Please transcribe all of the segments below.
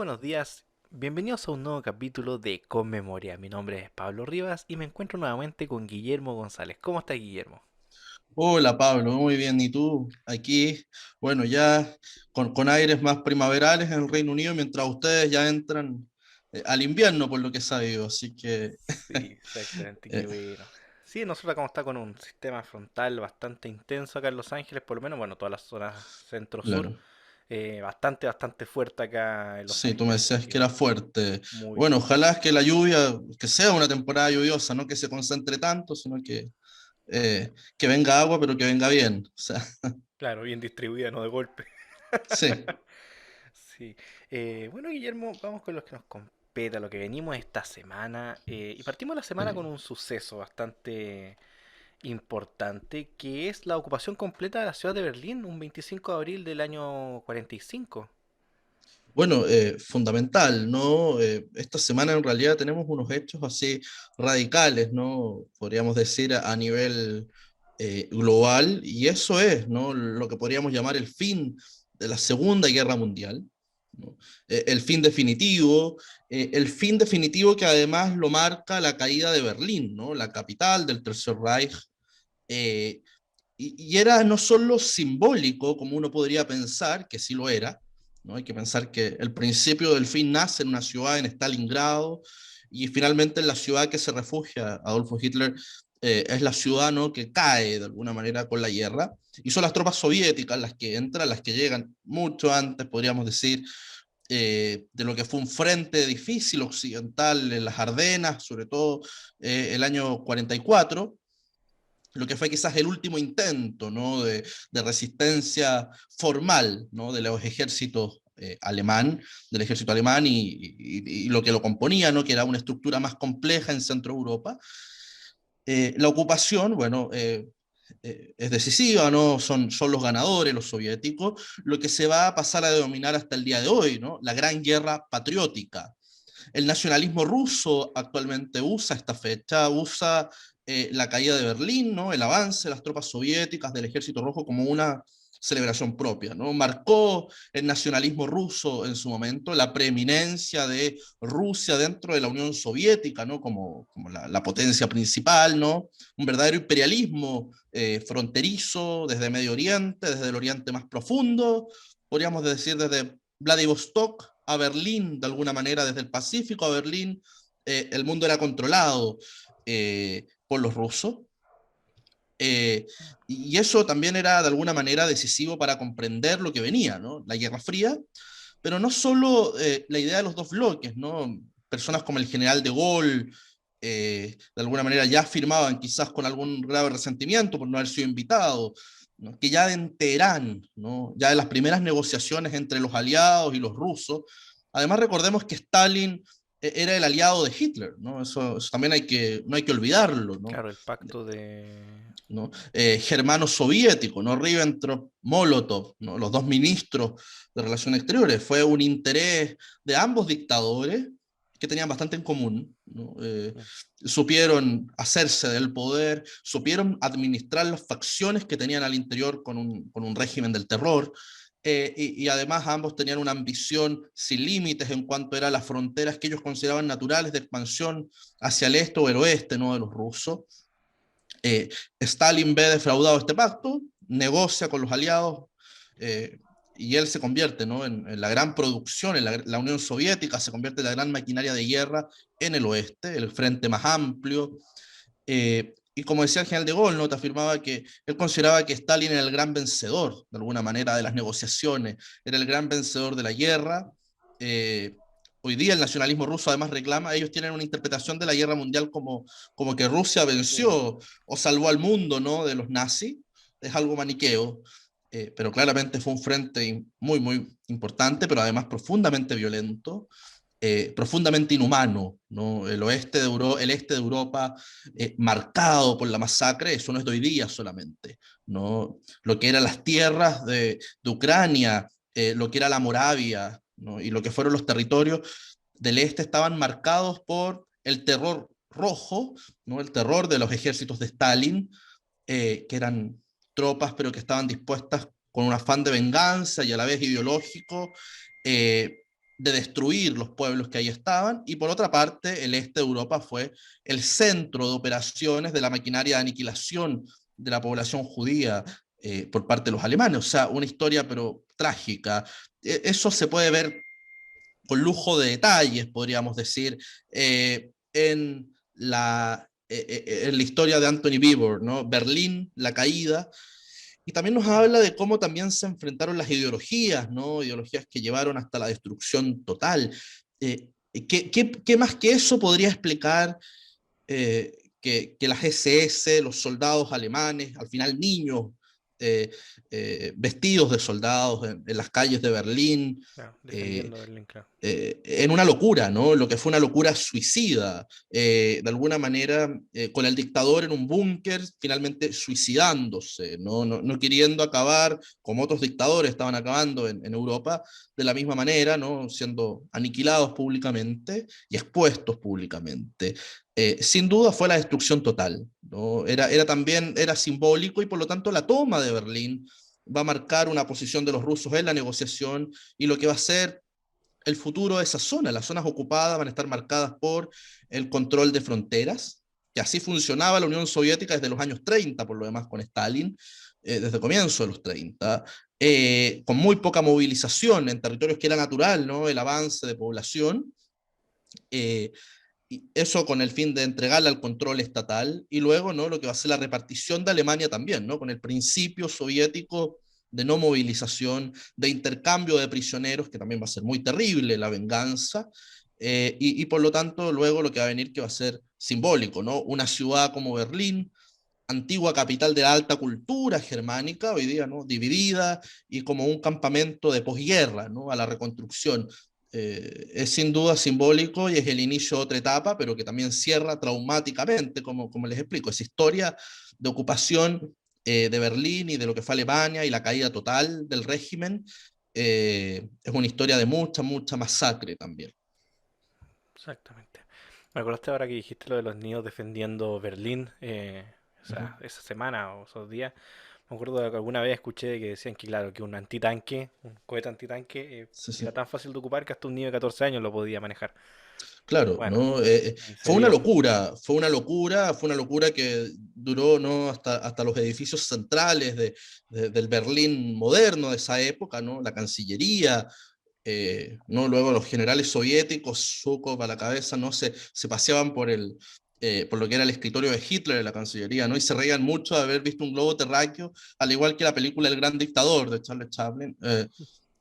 Buenos días. Bienvenidos a un nuevo capítulo de Con Memoria. Mi nombre es Pablo Rivas y me encuentro nuevamente con Guillermo González. ¿Cómo está Guillermo? Hola Pablo, muy bien. ¿Y tú? Aquí, bueno, ya con aires más primaverales en el Reino Unido, mientras ustedes ya entran al invierno, por lo que he sabido. Así que, Sí, exactamente, qué eh, bueno. Sí, nosotros acá está con un sistema frontal bastante intenso acá en Los Ángeles, por lo menos, bueno, todas las zonas centro-sur, claro, bastante fuerte acá en Los sí, tú me Ángeles, así decías que que era fuerte. muy Bueno, fuerte. ojalá es que la lluvia, que sea una temporada lluviosa, no que se concentre tanto, sino que venga agua, pero que venga bien. O sea, Claro, bien distribuida, no de golpe. sí. Sí. Bueno, Guillermo, vamos con lo que nos compete, a lo que venimos esta semana. Y partimos la semana con un suceso bastante importante, que es la ocupación completa de la ciudad de Berlín, un 25 de abril del año 45. Bueno, fundamental, ¿no? Esta semana en realidad tenemos unos hechos así radicales, ¿no? Podríamos decir a nivel global, y eso es, ¿no? Lo que podríamos llamar el fin de la Segunda Guerra Mundial, ¿no? El fin definitivo que además lo marca la caída de Berlín, ¿no? La capital del Tercer Reich. eh, y era no solo simbólico, como uno podría pensar, que sí lo era, ¿no? Hay que pensar que el principio del fin nace en una ciudad en Stalingrado y finalmente en la ciudad que se refugia Adolfo Hitler es la ciudad, ¿no?, que cae de alguna manera con la guerra y son las tropas soviéticas las que entran, las que llegan mucho antes, podríamos decir, de lo que fue un frente difícil occidental en las Ardenas, sobre todo el año 44, lo que fue quizás el último intento, ¿no?, de resistencia formal, ¿no?, de los ejércitos del ejército alemán y lo que lo componía, ¿no?, que era una estructura más compleja en Centro Europa. La ocupación, bueno, es decisiva, ¿no? Son los ganadores, los soviéticos, lo que se va a pasar a denominar hasta el día de hoy, ¿no?, la Gran Guerra Patriótica. El nacionalismo ruso actualmente usa esta fecha, usa la caída de Berlín, ¿no?, el avance de las tropas soviéticas del Ejército Rojo como una celebración propia, ¿no? Marcó el nacionalismo ruso en su momento la preeminencia de Rusia dentro de la Unión Soviética, ¿no?, como la potencia principal, ¿no? Un verdadero imperialismo fronterizo desde Medio Oriente, desde el Oriente más profundo, podríamos decir desde Vladivostok a Berlín, de alguna manera, desde el Pacífico a Berlín, el mundo era controlado por los rusos. Y eso también era de alguna manera decisivo para comprender lo que venía, ¿no? La Guerra Fría, pero no solo la idea de los dos bloques, ¿no? Personas como el general de Gaulle, de alguna manera ya afirmaban, quizás con algún grave resentimiento por no haber sido invitado, ¿no?, que ya en Teherán, ¿no?, ya en las primeras negociaciones entre los aliados y los rusos, además recordemos que Stalin era el aliado de Hitler, ¿no? Eso también no hay que olvidarlo, ¿no? Claro, el pacto de... ¿No? Germano-soviético, ¿no? Ribbentrop, Molotov, ¿no?, los dos ministros de Relaciones Exteriores. Fue un interés de ambos dictadores que tenían bastante en común, ¿no? Supieron hacerse del poder, supieron administrar las facciones que tenían al interior con un régimen del terror, y además ambos tenían una ambición sin límites en cuanto eran las fronteras que ellos consideraban naturales de expansión hacia el este o el oeste, ¿no?, de los rusos. eh, Stalin ve defraudado este pacto, negocia con los aliados, eh, y él se convierte, ¿no?, en la gran producción, la Unión Soviética se convierte en la gran maquinaria de guerra en el oeste, el frente más amplio. Y como decía el general de Gaulle, ¿no?, te afirmaba que él consideraba que Stalin era el gran vencedor, de alguna manera, de las negociaciones, era el gran vencedor de la guerra. Eh, Hoy día el nacionalismo ruso además reclama, ellos tienen una interpretación de la guerra mundial como que Rusia venció o salvó al mundo, ¿no?, de los nazis. Es algo maniqueo, pero claramente fue un frente muy importante, pero además profundamente violento, profundamente inhumano, ¿no? El este de Europa marcado por la masacre, eso no es de hoy día solamente, ¿no? Lo que eran las tierras de Ucrania, lo que era la Moravia, ¿no?, y lo que fueron los territorios del este estaban marcados por el terror rojo, ¿no?, el terror de los ejércitos de Stalin, que eran tropas pero que estaban dispuestas con un afán de venganza y a la vez ideológico, eh, de destruir los pueblos que ahí estaban, y por otra parte, el este de Europa fue el centro de operaciones de la maquinaria de aniquilación de la población judía por parte de los alemanes. O sea, una historia pero trágica. Eso se puede ver con lujo de detalles, podríamos decir, en la historia de Anthony Beevor, ¿no? Berlín, la caída, y también nos habla de cómo también se enfrentaron las ideologías, ¿no? Ideologías que llevaron hasta la destrucción total. ¿Qué más que eso podría explicar que las SS, los soldados alemanes, al final niños, eh, vestidos de soldados en las calles de Berlín, Claro, eh, defendiendo Berlín, claro. en una locura, ¿no? Lo que fue una locura suicida, de alguna manera, con el dictador en un búnker, finalmente suicidándose, ¿no? No queriendo acabar como otros dictadores estaban acabando en Europa, de la misma manera, ¿no? Siendo aniquilados públicamente y expuestos públicamente. Sin duda fue la destrucción total, ¿no? Era también, era simbólico, y por lo tanto la toma de Berlín va a marcar una posición de los rusos en la negociación y lo que va a ser el futuro de esa zona. Las zonas ocupadas van a estar marcadas por el control de fronteras, que así funcionaba la Unión Soviética desde los años 30, por lo demás con Stalin, desde el comienzo de los 30, con muy poca movilización en territorios que era natural, ¿no? El avance de población, eh, y eso con el fin de entregarla al control estatal, y luego, ¿no? Lo que va a ser la repartición de Alemania también, ¿no? Con el principio soviético de no movilización, de intercambio de prisioneros, que también va a ser muy terrible la venganza, y por lo tanto luego lo que va a venir que va a ser simbólico, ¿no? Una ciudad como Berlín, antigua capital de la alta cultura germánica, hoy día, ¿no? Dividida y como un campamento de posguerra, ¿no? A la reconstrucción. Es sin duda simbólico y es el inicio de otra etapa, pero que también cierra traumáticamente, como les explico, esa historia de ocupación de Berlín y de lo que fue Alemania y la caída total del régimen, es una historia de mucha, mucha masacre también. Exactamente. Me acordaste ahora que dijiste lo de los niños defendiendo Berlín, o Uh -huh. sea, esa semana o esos días. Me acuerdo de que alguna vez escuché que decían que, claro, que un antitanque, un cohete antitanque, Sí, era sí. tan fácil de ocupar que hasta un niño de 14 años lo podía manejar. Claro, Bueno, ¿no? se vio. Fue una locura que duró, ¿no? Hasta los edificios centrales del Berlín moderno de esa época, ¿no? La Cancillería, ¿no? Luego los generales soviéticos, Zhukov a la cabeza, ¿no? Se paseaban por lo que era el escritorio de Hitler en la Cancillería, ¿no? Y se reían mucho de haber visto un globo terráqueo, al igual que la película El Gran Dictador de Charles Chaplin.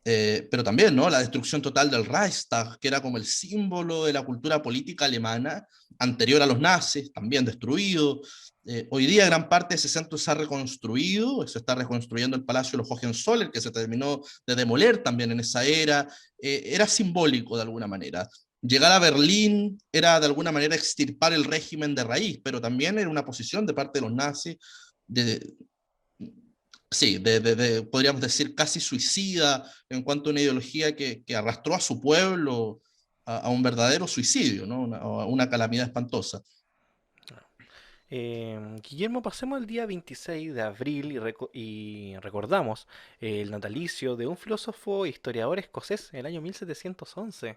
Pero también, ¿no? La destrucción total del Reichstag, que era como el símbolo de la cultura política alemana anterior a los nazis, también destruido. Hoy día gran parte de ese centro se ha reconstruido, se está reconstruyendo el Palacio de los Hohenzollern, que se terminó de demoler también en esa era. Era simbólico de alguna manera. Llegar a Berlín era de alguna manera extirpar el régimen de raíz, pero también era una posición de parte de los nazis de, sí, podríamos decir casi suicida en cuanto a una ideología que arrastró a su pueblo a un verdadero suicidio, ¿no? A una calamidad espantosa. Guillermo, pasemos el día 26 de abril y recordamos el natalicio de un filósofo e historiador escocés en el año 1711.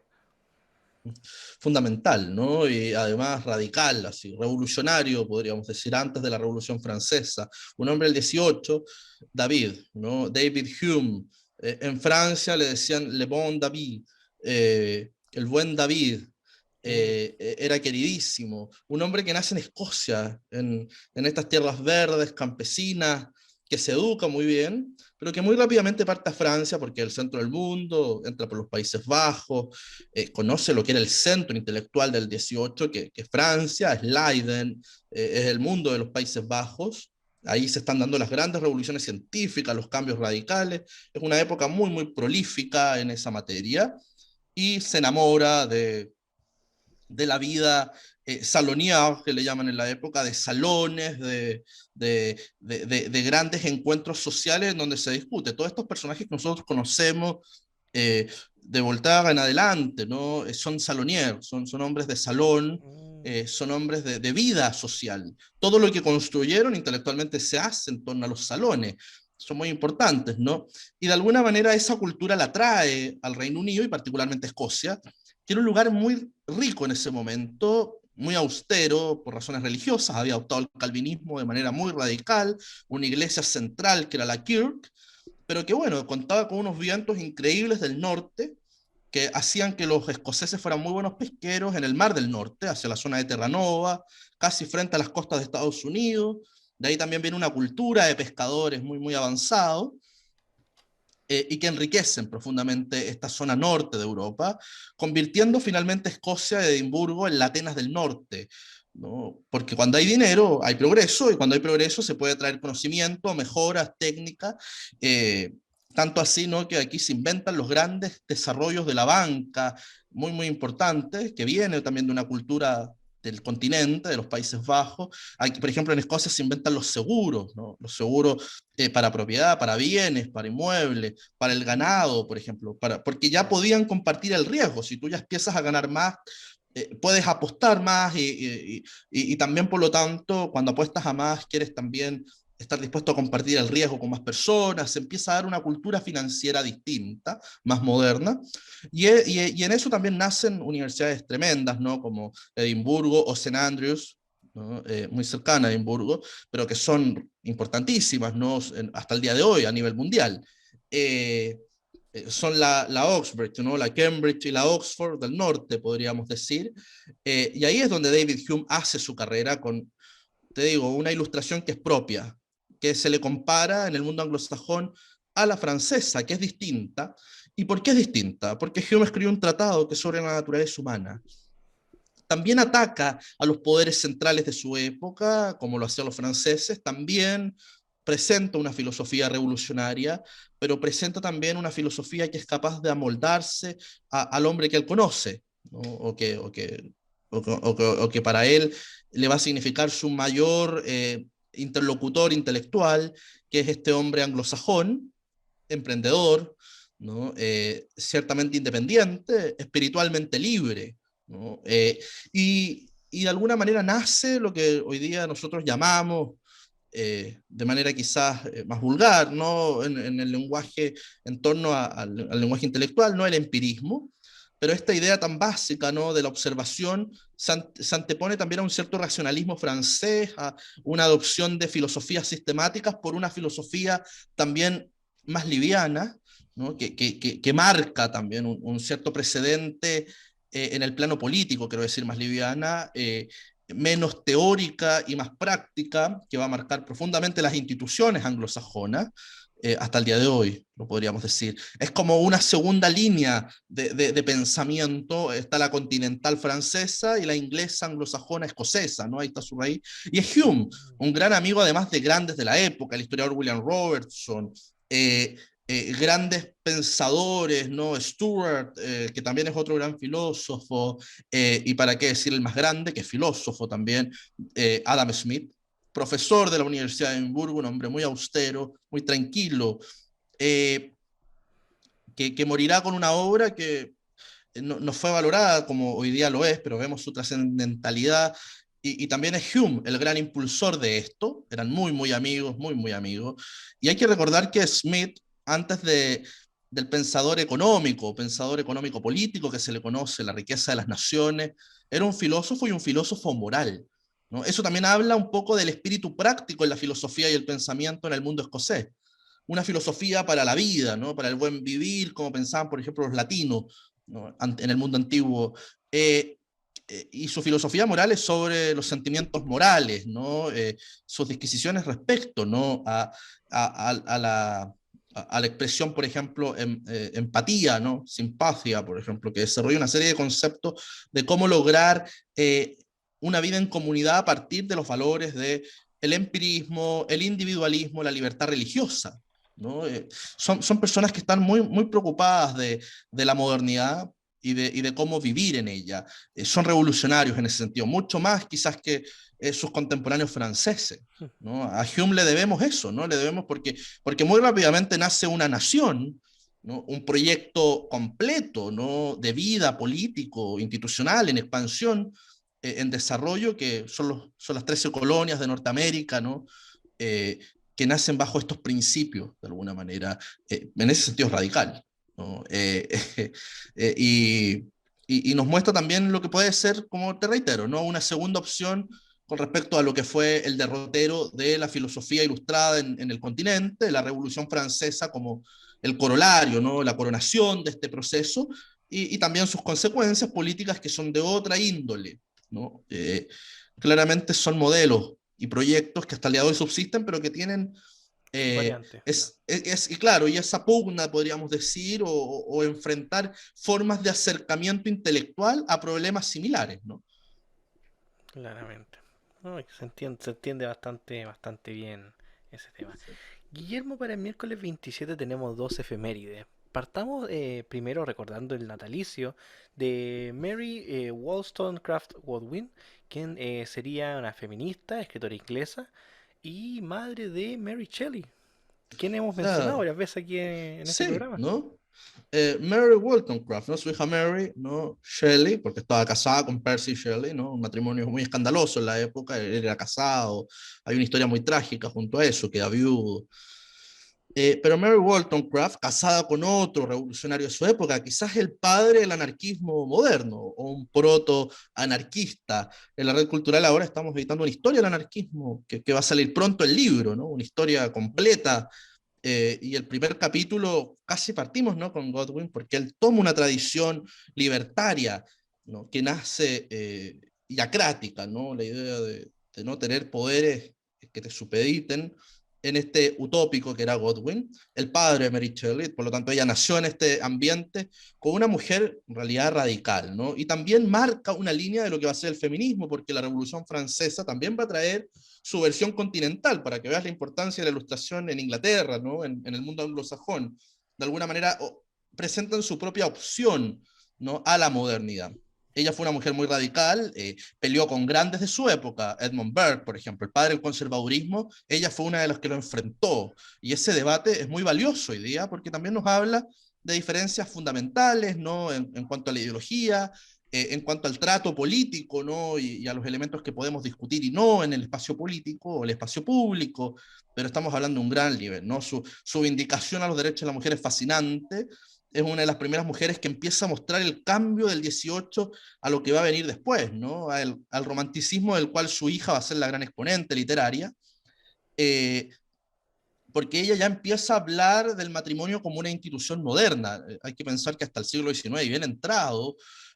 Fundamental, ¿no? Y además radical, así, revolucionario, podríamos decir, antes de la Revolución Francesa. Un hombre del 18, David, ¿no? David Hume. En Francia le decían Le Bon David, el buen David. Mm, Era queridísimo. Un hombre que nace en Escocia, en estas tierras verdes, campesinas, que se educa muy bien, pero que muy rápidamente parte a Francia porque es el centro del mundo, entra por los Países Bajos, conoce lo que era el centro intelectual del 18, que es Francia, es Leiden, es el mundo de los Países Bajos. Ahí se están dando las grandes revoluciones científicas, los cambios radicales. Es una época muy, muy prolífica en esa materia y se enamora de la vida salonial, que le llaman en la época, de salones, de grandes encuentros sociales en donde se discute. Todos estos personajes que nosotros conocemos de Voltaire en adelante, ¿no? Son saloniers, son hombres de salón, mm, son hombres vida social. Todo lo que construyeron intelectualmente se hace en torno a los salones. son muy importantes, ¿no? Y de alguna manera esa cultura la trae al Reino Unido y particularmente a Escocia, que era un lugar muy rico en ese momento, muy austero por razones religiosas, había adoptado el calvinismo de manera muy radical, una iglesia central que era la Kirk, pero que bueno, contaba con unos vientos increíbles del norte que hacían que los escoceses fueran muy buenos pesqueros en el Mar del Norte, hacia la zona de Terranova, casi frente a las costas de Estados Unidos. De ahí también viene una cultura de pescadores muy, muy avanzado, y que enriquecen profundamente esta zona norte de Europa, convirtiendo finalmente Escocia de Edimburgo en la Atenas del Norte, ¿no? Porque cuando hay dinero hay progreso, y cuando hay progreso se puede traer conocimiento, mejoras, técnicas, eh, tanto así, ¿no?, que aquí se inventan los grandes desarrollos de la banca, muy, muy importantes, que viene también de una cultura del continente, de los Países Bajos. Aquí, por ejemplo, en Escocia se inventan los seguros, ¿no? Los seguros para propiedad, para bienes, para inmuebles, para el ganado, por ejemplo, porque ya podían compartir el riesgo. Si tú ya empiezas a ganar más, puedes apostar más y también, por lo tanto, cuando apuestas a más, quieres también estar dispuesto a compartir el riesgo con más personas, se empieza a dar una cultura financiera distinta, más moderna, y en eso también nacen universidades tremendas, ¿no? Como Edimburgo o St. Andrews, ¿no? Muy cercana a Edimburgo, pero que son importantísimas, ¿no? Hasta el día de hoy a nivel mundial. Eh, Son la Oxford, ¿no? La Cambridge y la Oxford del norte, podríamos decir. Y ahí es donde David Hume hace su carrera con, te digo, una ilustración que es propia, que se le compara en el mundo anglosajón a la francesa, que es distinta. ¿Y por qué es distinta? Porque Hume escribió un tratado que es sobre la naturaleza humana. También ataca a los poderes centrales de su época, como lo hacían los franceses, también presenta una filosofía revolucionaria, pero presenta también una filosofía que es capaz de amoldarse al hombre que él conoce, ¿no? O que para él le va a significar su mayor interlocutor intelectual, que es este hombre anglosajón, emprendedor, ¿no? Ciertamente independiente, espiritualmente libre, ¿no? Y de alguna manera nace lo que hoy día nosotros llamamos, de manera quizás más vulgar, ¿no?, en el lenguaje, en torno al lenguaje intelectual, no el empirismo, pero esta idea tan básica, ¿no?, de la observación se antepone también a un cierto racionalismo francés, a una adopción de filosofías sistemáticas por una filosofía también más liviana, ¿no?, que marca también un cierto precedente en el plano político, quiero decir, más liviana, menos teórica y más práctica, que va a marcar profundamente las instituciones anglosajonas, hasta el día de hoy, lo podríamos decir. Es como una segunda línea de pensamiento, está la continental francesa y la inglesa, anglosajona, escocesa, ¿no? Ahí está su raíz. Y es Hume, un gran amigo además de grandes de la época, el historiador William Robertson, eh, grandes pensadores, ¿no? Stuart, que también es otro gran filósofo, y para qué decir el más grande, que es filósofo también, Adam Smith, profesor de la Universidad de Edimburgo, un hombre muy austero, muy tranquilo, eh, que morirá con una obra que no fue valorada como hoy día lo es, pero vemos su trascendentalidad. Y también es Hume el gran impulsor de esto, eran muy, muy amigos, muy, muy amigos. Y hay que recordar que Smith, antes del pensador económico político que se le conoce, la riqueza de las naciones, era un filósofo y un filósofo moral, ¿no? Eso también habla un poco del espíritu práctico en la filosofía y el pensamiento en el mundo escocés. Una filosofía para la vida, ¿no?, para el buen vivir, como pensaban, por ejemplo, los latinos, ¿no?, en el mundo antiguo. Y su filosofía moral es sobre los sentimientos morales, ¿no? Sus disquisiciones respecto, ¿no?, a la expresión, por ejemplo, empatía, ¿no?, simpatia, por ejemplo, que desarrolla una serie de conceptos de cómo lograr una vida en comunidad a partir de los valores de el empirismo, el individualismo, la libertad religiosa, ¿no? Son personas que están muy, muy preocupadas de la modernidad y de cómo vivir en ella. Son revolucionarios en ese sentido, mucho más quizás que sus contemporáneos franceses, ¿no? A Hume le debemos eso, ¿no? Le debemos porque muy rápidamente nace una nación, ¿no?, un proyecto completo, ¿no?, de vida político, institucional, en expansión, en desarrollo, que son las 13 colonias de Norteamérica, ¿no? que nacen bajo estos principios, de alguna manera. En ese sentido es radical, ¿no? Y, y nos muestra también lo que puede ser, como te reitero, ¿no? Una segunda opción con respecto a lo que fue el derrotero de la filosofía ilustrada en el continente, la Revolución Francesa como el corolario, ¿no? La coronación de este proceso, y también sus consecuencias políticas que son de otra índole, ¿no? Claramente son modelos y proyectos que hasta el día de hoy subsisten, pero que tienen, Sus variantes. y claro, y esa pugna, podríamos decir, o enfrentar formas de acercamiento intelectual a problemas similares, ¿no? Claramente. No, y se entiende bastante, bastante bien ese tema. Guillermo, para el miércoles 27 tenemos dos efemérides. Partamos primero recordando el natalicio de Mary Wollstonecraft Godwin, quien sería una feminista, escritora inglesa y madre de Mary Shelley, quien hemos mencionado Claro, varias veces aquí en este sí, programa. ¿no? Mary Wollstonecraft, ¿no? Su hija Mary, ¿no? Shelley, porque estaba casada con Percy Shelley, ¿no? Un matrimonio muy escandaloso en la época, él era casado, hay una historia muy trágica junto a eso, queda viudo. Pero Mary Wollstonecraft, casada con otro revolucionario de su época, quizás el padre del anarquismo moderno, o un proto-anarquista. En la red cultural ahora estamos editando una historia del anarquismo, que va a salir pronto el libro, ¿no? Una historia completa, y el primer capítulo casi partimos, ¿no? Con Godwin, porque él toma una tradición libertaria, ¿no? Que nace, y acrática, ¿no? La idea de no tener poderes que te supediten en este utópico que era Godwin, el padre de Mary Shelley. Por lo tanto ella nació en este ambiente con una mujer en realidad radical, ¿no? Y también marca una línea de lo que va a ser el feminismo, porque la Revolución Francesa también va a traer su versión continental, para que veas la importancia de la ilustración en Inglaterra, ¿no? En el mundo anglosajón. De alguna manera presentan su propia opción, ¿no? A la modernidad. Ella fue una mujer muy radical, peleó con grandes de su época, Edmund Burke, por ejemplo, el padre del conservadurismo. Ella fue una de las que lo enfrentó, y ese debate es muy valioso hoy día porque también nos habla de diferencias fundamentales, ¿no? En cuanto a la ideología, en cuanto al trato político, ¿no? Y a los elementos que podemos discutir y no en el espacio político o el espacio público, pero estamos hablando de un gran nivel, ¿no? Su vindicación a los derechos de la mujer es fascinante. Es una de las primeras mujeres que empieza a mostrar el cambio del 18 a lo que va a venir después, ¿no? Al romanticismo del cual su hija va a ser la gran exponente literaria, eh, porque ella ya empieza a hablar del matrimonio como una institución moderna. Hay que pensar que hasta el siglo XIX, bien entrado,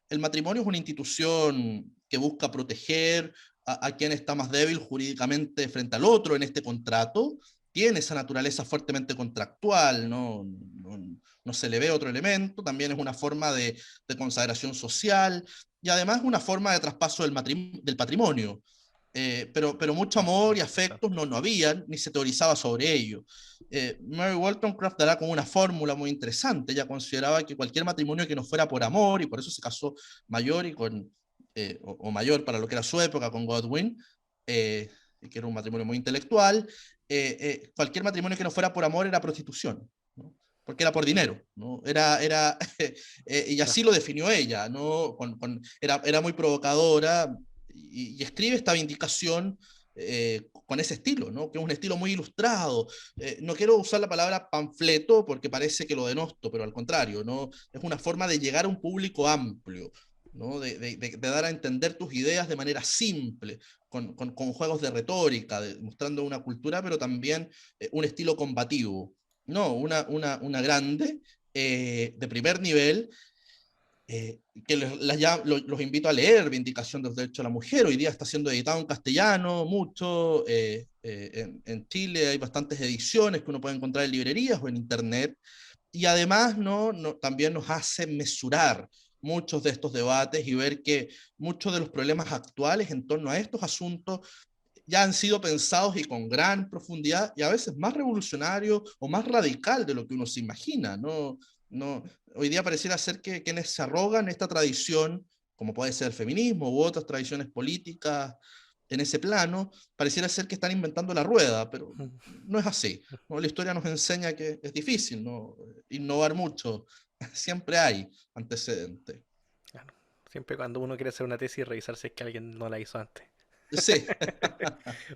el matrimonio es una institución que busca proteger a quien está más débil jurídicamente frente al otro en este contrato. Tiene esa naturaleza fuertemente contractual, no se le ve otro elemento. También es una forma de consagración social, y además una forma de traspaso del patrimonio. Pero mucho amor y afectos Interesante. no había, ni se teorizaba sobre ello. Mary Wollstonecraft dará como una fórmula muy interesante. Ella consideraba que cualquier matrimonio que no fuera por amor, y por eso se casó mayor y o mayor para lo que era su época, con Godwin, que era un matrimonio muy intelectual. Cualquier matrimonio que no fuera por amor era prostitución, ¿no? Porque era por dinero, ¿no? Y así lo definió ella, ¿no? Era muy provocadora, y escribe esta vindicación, con ese estilo, ¿no? Que es un estilo muy ilustrado. No quiero usar la palabra panfleto porque parece que lo denosto, pero al contrario, ¿no? Es una forma de llegar a un público amplio, ¿no? De dar a entender tus ideas de manera simple, con juegos de retórica, mostrando una cultura, pero también un estilo combativo. No, una grande, de primer nivel, que los invito a leer, Vindicación de los Derechos de la Mujer. Hoy día está siendo editado en castellano mucho. En Chile hay bastantes ediciones que uno puede encontrar en librerías o en internet. Y además, también nos hace mesurar muchos de estos debates y ver que muchos de los problemas actuales en torno a estos asuntos ya han sido pensados y con gran profundidad, y a veces más revolucionario o más radical de lo que uno se imagina. No, hoy día pareciera ser que quienes se arrogan esta tradición, como puede ser el feminismo u otras tradiciones políticas en ese plano, pareciera ser que están inventando la rueda, pero no es así, ¿no? La historia nos enseña que es difícil, ¿no? Innovar mucho. Siempre hay antecedentes. Claro. Siempre cuando uno quiere hacer una tesis, revisar si es que alguien no la hizo antes. Sí,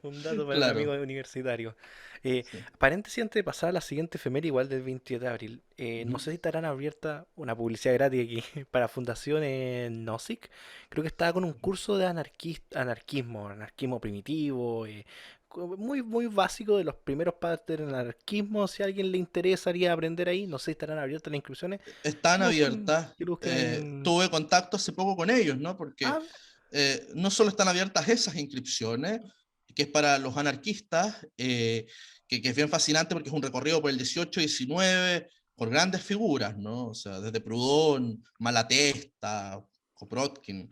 Un dato para el amigo claro. universitario. Sí. Paréntesis antes de pasar a la siguiente efeméride, igual del 27 de abril. No Ujú. sé si estarán abierta una publicidad gratis aquí para Fundación en Nozick. Creo que estaba con un curso de anarquismo, anarquismo primitivo, muy, muy básico de los primeros pasos del anarquismo. Si a alguien le interesaría aprender ahí, no sé si estarán abiertas las inscripciones. Están abiertas. Que lo busquen en... Tuve contacto hace poco con ellos, ¿no? Porque Ah, no solo están abiertas esas inscripciones, que es para los anarquistas, que es bien fascinante porque es un recorrido por el 18-19 con grandes figuras, ¿no? O sea, desde Proudhon, Malatesta, Kropotkin.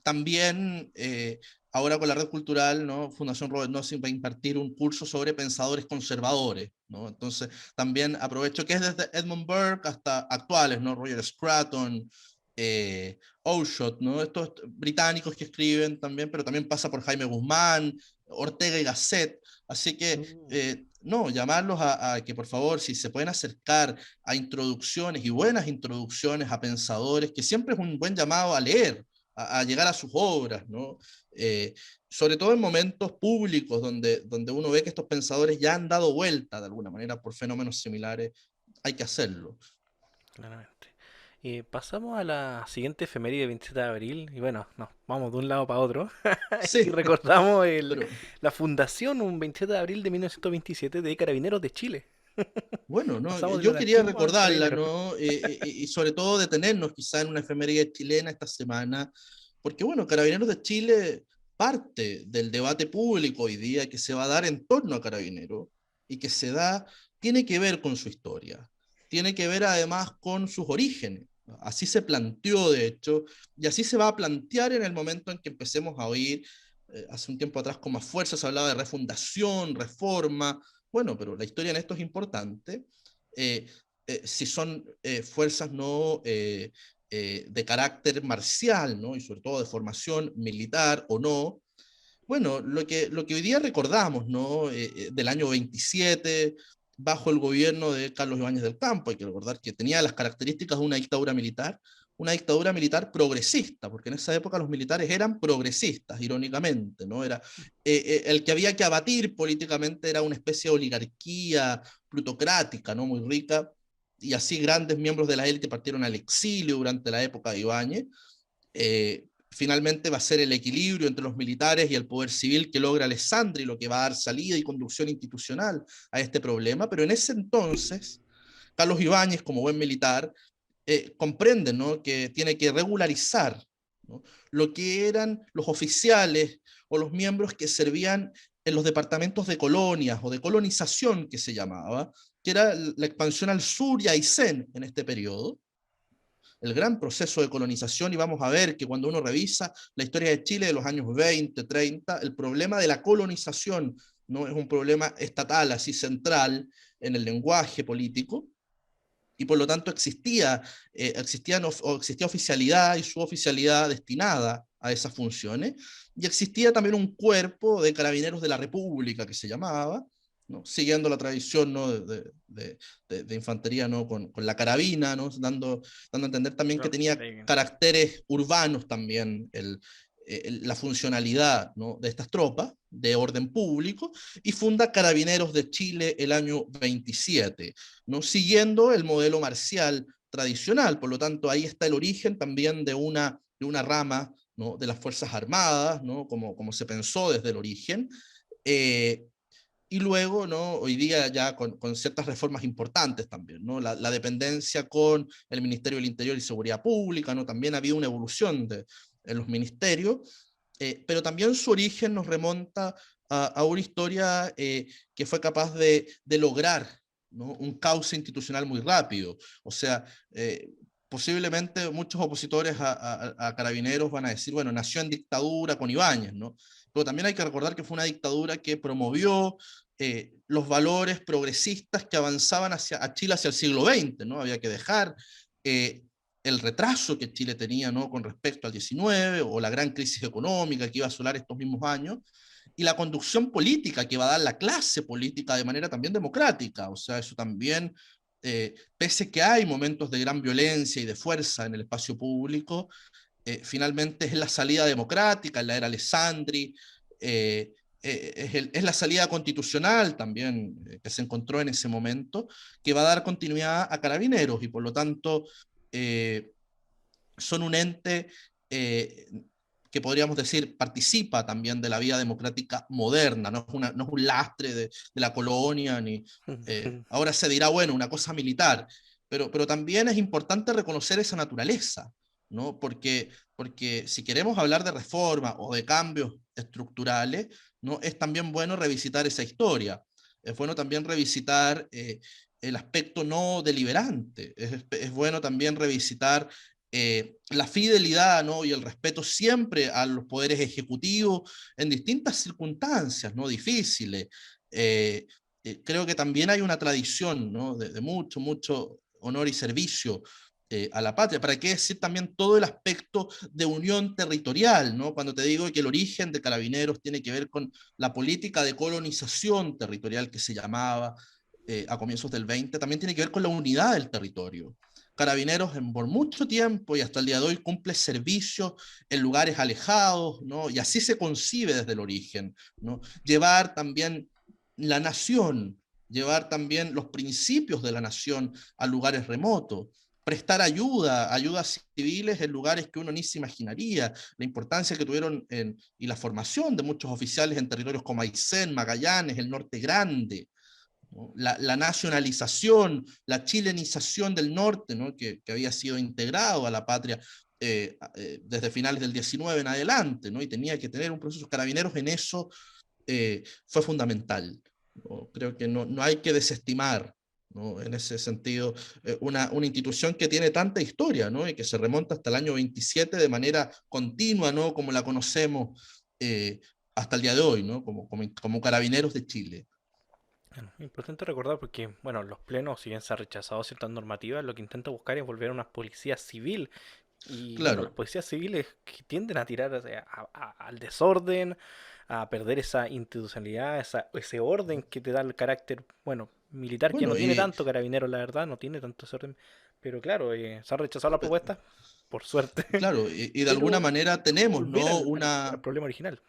También, ahora con la red cultural, ¿no? Fundación Robert Nozick va a impartir un curso sobre pensadores conservadores, ¿no? Entonces, también aprovecho que es desde Edmund Burke hasta actuales, ¿no? Roger Scruton, Oshot, ¿no? Estos británicos que escriben también, pero también pasa por Jaime Guzmán, Ortega y Gasset. Así que, uh, no, llamarlos a que por favor, si se pueden acercar a introducciones y buenas introducciones a pensadores, que siempre es un buen llamado a leer, a llegar a sus obras, ¿no? Eh, Sobre todo en momentos públicos donde uno ve que estos pensadores ya han dado vuelta de alguna manera por fenómenos similares, hay que hacerlo. claramente. Pasamos a la siguiente efeméride 27 de abril y bueno, nos vamos de un lado para otro y Sí, recordamos pero la fundación un 27 de abril de 1927 de Carabineros de Chile. bueno, ¿no? Pasamos del Yo quería anarquismo al recordarla, carabinero. ¿no? Y sobre todo detenernos quizá en una efeméride chilena esta semana, porque bueno, Carabineros de Chile parte del debate público hoy día que se va a dar en torno a Carabineros y que se da, tiene que ver con su historia, tiene que ver además con sus orígenes. Así se planteó, de hecho, y así se va a plantear en el momento en que empecemos a oír, hace un tiempo atrás con más fuerza se hablaba de refundación, reforma, bueno, pero la historia en esto es importante. Eh, si son fuerzas no de carácter marcial, ¿no? Y sobre todo de formación militar o no, bueno, lo que hoy día recordamos, ¿no? Del año 27, bajo el gobierno de Carlos Ibáñez del Campo, hay que recordar que tenía las características de una dictadura militar progresista, porque en esa época los militares eran progresistas, irónicamente, ¿no? El que había que abatir políticamente era una especie de oligarquía plutocrática, ¿no? Muy rica, y así grandes miembros de la élite partieron al exilio durante la época de Ibáñez. Finalmente va a ser el equilibrio entre los militares y el poder civil que logra Alessandri, lo que va a dar salida y conducción institucional a este problema, pero en ese entonces, Carlos Ibáñez, como buen militar, comprende, ¿no? Que tiene que regularizar, ¿no? Lo que eran los oficiales o los miembros que servían en los departamentos de colonias o de colonización que se llamaba, que era la expansión al sur y a Aysén en este periodo, el gran proceso de colonización, y vamos a ver que cuando uno revisa la historia de Chile de los años 20, 30, el problema de la colonización no es un problema estatal, así central en el lenguaje político, y por lo tanto existía oficialidad y suboficialidad destinada a esas funciones, y existía también un cuerpo de carabineros de la República que se llamaba, ¿no? Siguiendo la tradición, ¿no? de infantería, ¿no? Con la carabina, ¿no? Dando a entender también que Claro, tenía caracteres urbanos también la funcionalidad, ¿no? de estas tropas de orden público, y funda Carabineros de Chile el año 27, ¿no? Siguiendo el modelo marcial tradicional. Por lo tanto, ahí está el origen también de una rama, ¿no? de las Fuerzas Armadas, ¿no? como se pensó desde el origen. Eh, y luego, ¿no? Hoy día ya con ciertas reformas importantes también, ¿no? La dependencia con el Ministerio del Interior y Seguridad Pública, ¿no? También ha habido una evolución en los ministerios, pero también su origen nos remonta a una historia que fue capaz de lograr, ¿no? un cauce institucional muy rápido. O sea, posiblemente muchos opositores a Carabineros van a decir, bueno, nació en dictadura con Ibáñez, ¿no? Pero también hay que recordar que fue una dictadura que promovió los valores progresistas que avanzaban a Chile hacia el siglo XX, ¿no? Había que dejar eh, el retraso que Chile tenía, ¿no? con respecto al 19 o la gran crisis económica que iba a asolar estos mismos años, y la conducción política que va a dar la clase política de manera también democrática. O sea, eso también, pese que hay momentos de gran violencia y de fuerza en el espacio público, finalmente es la salida democrática en la era Alessandri, es la salida constitucional también que se encontró en ese momento, que va a dar continuidad a Carabineros y por lo tanto son un ente eh, que podríamos decir participa también de la vida democrática moderna, no es un lastre de la colonia, ni ahora se dirá, bueno, una cosa militar, pero también es importante reconocer esa naturaleza, ¿no? Porque si queremos hablar de reforma o de cambios estructurales, ¿no? Es también bueno revisitar esa historia, es bueno también revisitar el aspecto no deliberante, es bueno también revisitar la fidelidad, ¿no? Y el respeto siempre a los poderes ejecutivos en distintas circunstancias, ¿no? Difíciles. Eh, Creo que también hay una tradición, ¿no? De mucho, mucho honor y servicio a la patria. ¿Para qué decir también todo el aspecto de unión territorial, ¿no? Cuando te digo que el origen de Carabineros tiene que ver con la política de colonización territorial que se llamaba a comienzos del 20, también tiene que ver con la unidad del territorio. Carabineros por mucho tiempo y hasta el día de hoy cumple servicios en lugares alejados, ¿no? Y así se concibe desde el origen, ¿no? Llevar también la nación, llevar también los principios de la nación a lugares remotos, prestar ayudas civiles en lugares que uno ni se imaginaría, la importancia que tuvieron y la formación de muchos oficiales en territorios como Aysén, Magallanes, el Norte Grande, ¿no? La nacionalización, la chilenización del norte, ¿no? Que había sido integrado a la patria desde finales del 19 en adelante, ¿no? Y tenía que tener un proceso. Carabineros en eso fue fundamental, ¿no? Creo que no hay que desestimar, ¿no? En ese sentido, una institución que tiene tanta historia, ¿no? Y que se remonta hasta el año 27 de manera continua, ¿no? Como la conocemos hasta el día de hoy, ¿no? Como Carabineros de Chile. Bueno, importante recordar porque, bueno, los plenos, si bien se ha rechazado ciertas normativas, lo que intenta buscar es volver a una policía civil. Y bueno, las Claro. policías civiles que tienden a tirar al desorden, a perder esa institucionalidad, ese orden que te da el carácter, bueno, militar, que ya no Bueno, tiene tanto, carabinero, la verdad, no tiene tanto ese orden. Pero claro, se ha rechazado la propuesta, por suerte, claro, y de alguna pero manera hay que tenemos, volver ¿no? al problema original.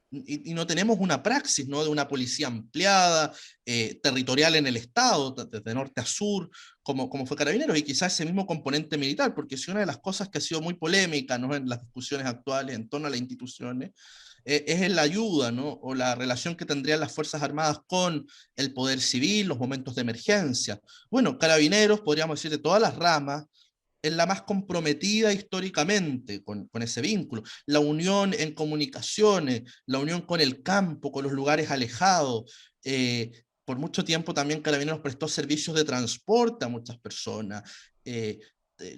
Y no tenemos una praxis, ¿no? De una policía ampliada, territorial en el Estado, desde norte a sur, como fue Carabineros, y quizás ese mismo componente militar, porque si una de las cosas que ha sido muy polémica, ¿no? En las discusiones actuales en torno a las instituciones, es en la ayuda, ¿no? O la relación que tendrían las Fuerzas Armadas con el poder civil, los momentos de emergencia. Bueno, Carabineros, podríamos decir, de todas las ramas, es la más comprometida históricamente con ese vínculo. La unión en comunicaciones, la unión con el campo, con los lugares alejados. Por mucho tiempo también Carabineros prestó servicios de transporte a muchas personas. Eh,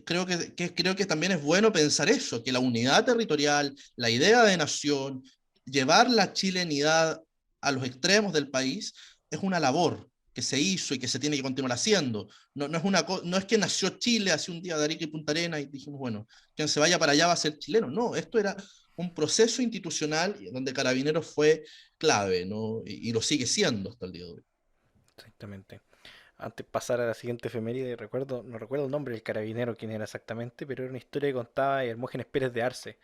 creo que también es bueno pensar eso, que la unidad territorial, la idea de nación, llevar la chilenidad a los extremos del país es una labor que se hizo y que se tiene que continuar haciendo. No es que nació Chile hace un día de Arica y Punta Arenas y dijimos, bueno, quien se vaya para allá va a ser chileno. No, esto era un proceso institucional donde Carabineros fue clave, ¿no? Y lo sigue siendo hasta el día de hoy. Exactamente. Antes de pasar a la siguiente efeméride, no recuerdo el nombre del carabinero, quién era exactamente, pero era una historia que contaba Hermógenes Pérez de Arce,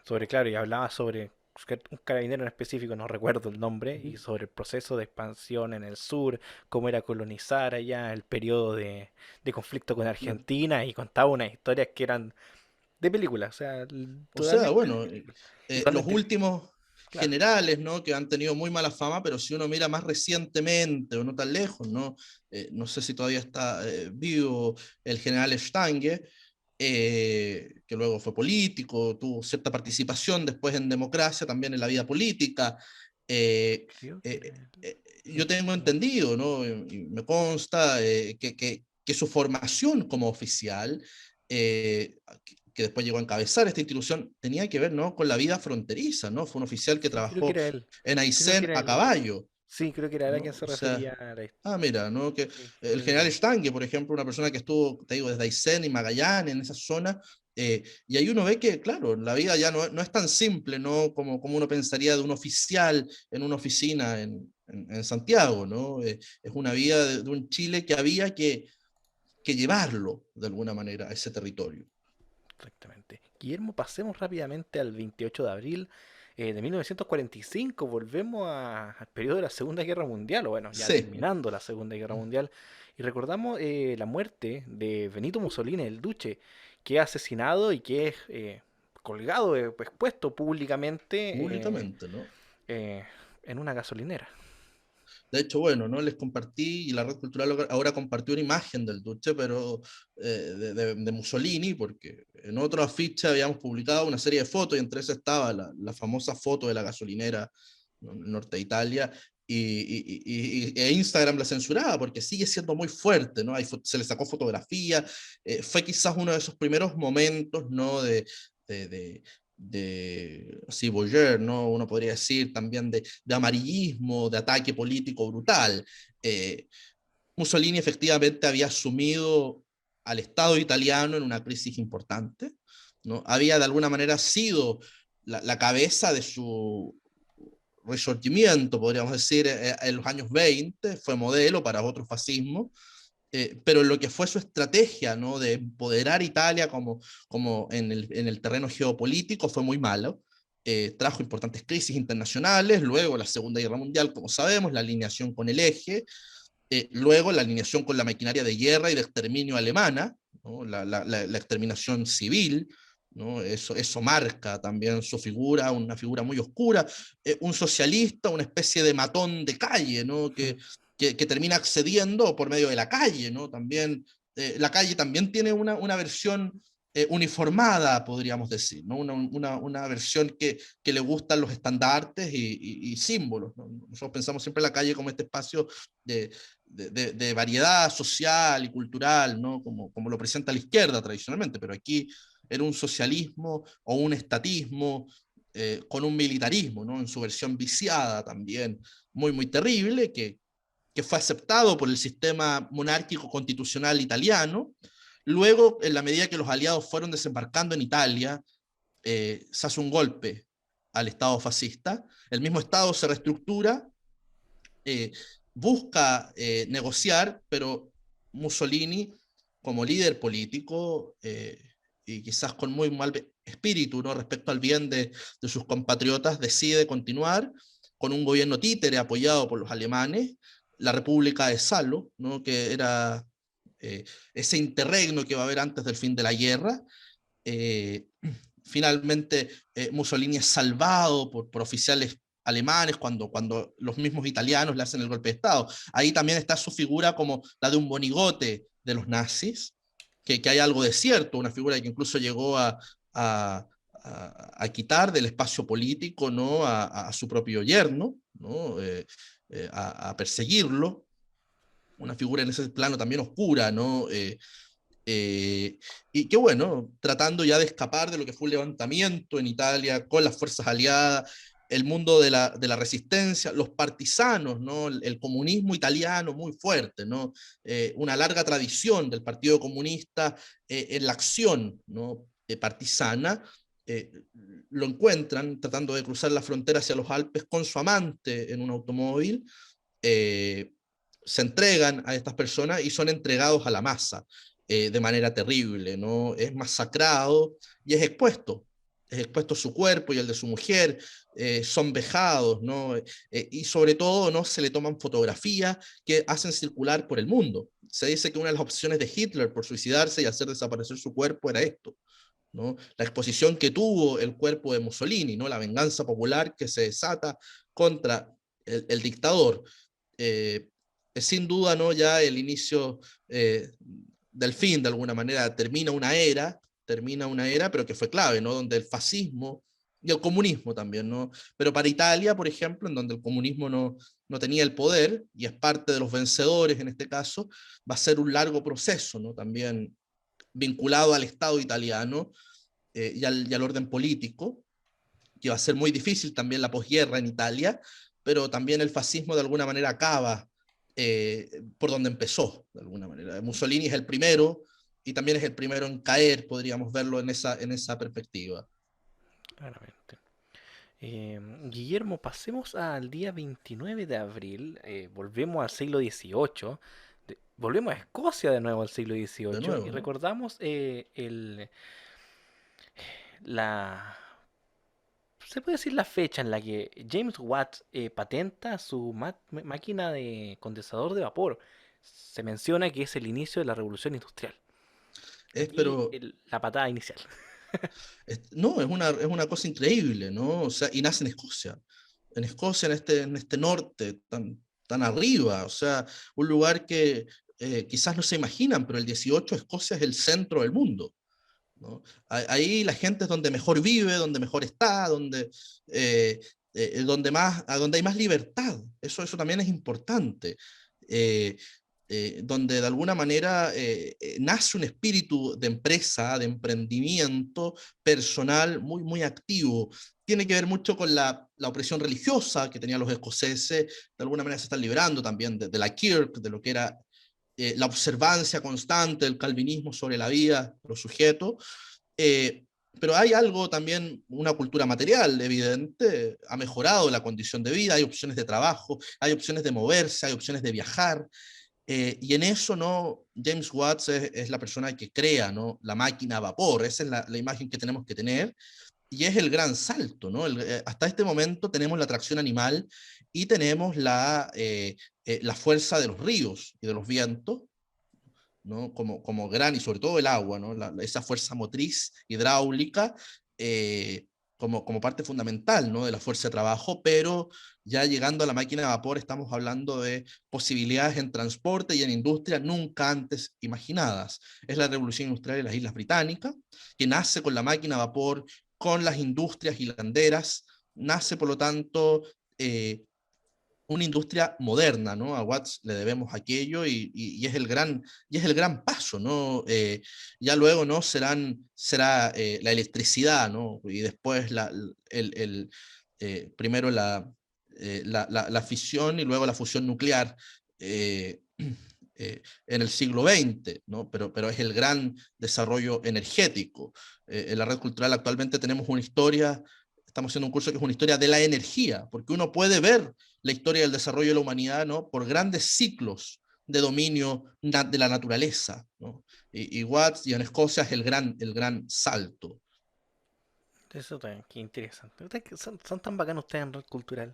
sobre, claro, y hablaba sobre un carabinero en específico, no recuerdo el nombre, y sobre el proceso de expansión en el sur, cómo era colonizar allá, el periodo de conflicto con Claro. Argentina, y contaba unas historias que eran de película, o sea, O sea, totalmente de bueno, película. los Totalmente, últimos claro. generales, ¿no? Que han tenido muy mala fama, pero si uno mira más recientemente o no tan lejos, ¿no? No sé si todavía está vivo el general Stange, que luego fue político, tuvo cierta participación después en democracia, también en la vida política. Eh, Creo que era eh, el yo tengo general. entendido, ¿no? Y me consta que su formación como oficial, que después llegó a encabezar esta institución, tenía que ver, ¿no? Con la vida fronteriza, ¿no? Fue un oficial que Sí, creo que trabajó era él. en Creo que Aysén era a él. caballo, Sí, creo que era él a ¿no? quien se O sea, refería a la historia. mira, ¿no? Que Sí, el creo que era general él. Stange, por ejemplo, una persona que estuvo, te digo, desde Aysén y Magallanes, en esa zona, y ahí uno ve que, claro, la vida ya no es tan simple, ¿no? Como uno pensaría de un oficial en una oficina en Santiago, ¿no? Es una vida de un Chile que había que llevarlo de alguna manera a ese territorio. Exactamente. Guillermo, pasemos rápidamente al 28 de abril de 1945. Volvemos al periodo de la Segunda Guerra Mundial, o bueno, ya Sí, terminando la Segunda Guerra Mundial, y recordamos la muerte de Benito Mussolini, el Duce, que es asesinado y que es colgado, expuesto públicamente públicamente, ¿no? eh, en una gasolinera. De hecho, bueno, ¿no? Les compartí y la red cultural ahora compartió una imagen del Duce, pero de Mussolini, porque en otro afiche habíamos publicado una serie de fotos y entre esas estaba la famosa foto de la gasolinera en norte de Italia. E Instagram la censuraba porque sigue siendo muy fuerte, ¿no? Se le sacó fotografía, fue quizás uno de esos primeros momentos, ¿no? De, de, sí, voyeur, ¿no? Uno podría decir también de amarillismo, de ataque político brutal. Eh, Mussolini efectivamente había asumido al Estado italiano en una crisis importante, ¿no? Había de alguna manera sido la cabeza de su resurgimiento, podríamos decir, en los años 20, fue modelo para otros fascismos, pero lo que fue su estrategia, ¿no? De empoderar Italia como en el terreno geopolítico fue muy malo. Trajo importantes crisis internacionales, luego la Segunda Guerra Mundial, como sabemos, la alineación con el eje, luego la alineación con la maquinaria de guerra y de exterminio alemana, ¿no? La exterminación civil, ¿no? Eso marca también su figura, una figura muy oscura, un socialista, una especie de matón de calle, ¿no? Que termina accediendo por medio de la calle, ¿no? También, la calle también tiene una versión uniformada, podríamos decir, ¿no? Una versión que le gustan los estandartes y símbolos, ¿no? Nosotros pensamos siempre en la calle como este espacio de, de variedad social y cultural, ¿no? Como lo presenta la izquierda tradicionalmente, pero aquí era un socialismo o un estatismo con un militarismo, ¿no? En su versión viciada también, muy, muy terrible, que fue aceptado por el sistema monárquico constitucional italiano. Luego, en la medida que los aliados fueron desembarcando en Italia, se hace un golpe al Estado fascista, el mismo Estado se reestructura, eh, busca negociar, pero Mussolini, como líder político, y quizás con muy mal espíritu, ¿no? Respecto al bien de sus compatriotas, decide continuar con un gobierno títere apoyado por los alemanes, la República de Salo, ¿no? Que era ese interregno que va a haber antes del fin de la guerra. Eh, Finalmente, Mussolini es salvado por oficiales alemanes cuando los mismos italianos le hacen el golpe de Estado. Ahí también está su figura como la de un monigote de los nazis, que hay algo de cierto, una figura que incluso llegó a, a quitar del espacio político, ¿no? A su propio yerno, ¿no? A perseguirlo, una figura en ese plano también oscura, ¿no? Eh, y que bueno, tratando ya de escapar de lo que fue un levantamiento en Italia con las fuerzas aliadas, el mundo de la resistencia, los partisanos, ¿no? El comunismo italiano muy fuerte, ¿no? Una larga tradición del Partido Comunista en la acción, ¿no? Partisana, eh, lo encuentran tratando de cruzar la frontera hacia los Alpes con su amante en un automóvil, eh, se entregan a estas personas y son entregados a la masa de manera terrible, ¿no? Es masacrado y es expuesto su cuerpo y el de su mujer, son vejados, ¿no? Y sobre todo, ¿no? Se le toman fotografías que hacen circular por el mundo. Se dice que una de las opciones de Hitler por suicidarse y hacer desaparecer su cuerpo era esto, ¿no? La exposición que tuvo el cuerpo de Mussolini, ¿no? La venganza popular que se desata contra el dictador. Eh, es sin duda, ¿no? Ya el inicio del fin, de alguna manera, termina una era, pero que fue clave, ¿no? Donde el fascismo y el comunismo también, ¿no? Pero para Italia, por ejemplo, en donde el comunismo no tenía el poder y es parte de los vencedores en este caso, va a ser un largo proceso, ¿no? También vinculado al Estado italiano y al orden político, que va a ser muy difícil también la posguerra en Italia, pero también el fascismo de alguna manera acaba por donde empezó, de alguna manera. Mussolini es el primero y también es el primero en caer, podríamos verlo en esa perspectiva. Claramente. Guillermo, pasemos al día 29 de abril, volvemos al siglo XVIII, volvemos a Escocia de nuevo al siglo De XVIII y nuevo, ¿no? recordamos la... Se puede decir la fecha en la que James Watt patenta su máquina de condensador de vapor. Se menciona que es el inicio de la revolución industrial. Aquí Pero la patada inicial. no, es una cosa increíble, ¿no? O sea, y nace en Escocia, en este norte, tan arriba, o sea, un lugar que quizás no se imaginan, pero el 18 Escocia es el centro del mundo, ¿no? Ahí la gente es donde mejor vive, donde mejor está, eh, donde hay más libertad. Eso también es importante. Eh, donde de alguna manera nace un espíritu de empresa, de emprendimiento personal muy activo. Tiene que ver mucho con la opresión religiosa que tenían los escoceses, de alguna manera se están liberando también de la Kirk, de lo que era la observancia constante del calvinismo sobre la vida, los sujetos, eh, pero hay algo también, una cultura material evidente, ha mejorado la condición de vida, hay opciones de trabajo, hay opciones de moverse, hay opciones de viajar, y en eso no, James Watts es la persona que crea, ¿no? La máquina a vapor, esa es la imagen que tenemos que tener, y es el gran salto, ¿no? Hasta este momento tenemos la tracción animal y tenemos la fuerza de los ríos y de los vientos, ¿no? Como gran, y sobre todo el agua, ¿no? Esa fuerza motriz hidráulica como parte fundamental, ¿no? De la fuerza de trabajo, pero ya llegando a la máquina de vapor estamos hablando de posibilidades en transporte y en industria nunca antes imaginadas. Es la revolución industrial de las Islas Británicas, que nace con la máquina de vapor, con las industrias hilanderas, nace por lo tanto una industria moderna, ¿no? A Watts le debemos aquello y es el gran paso, ¿no? Ya luego, ¿no? Será la electricidad, ¿no? Y después primero la fisión y luego la fusión nuclear en el siglo XX, ¿no? Pero es el gran desarrollo energético. En la red cultural actualmente tenemos una historia, estamos haciendo un curso que es una historia de la energía, porque uno puede ver la historia del desarrollo de la humanidad, ¿no? Por grandes ciclos de dominio de la naturaleza, ¿no? Y Watts y en Escocia es el gran salto. Eso también, qué interesante. Puta que son tan bacanos ustedes en red cultural.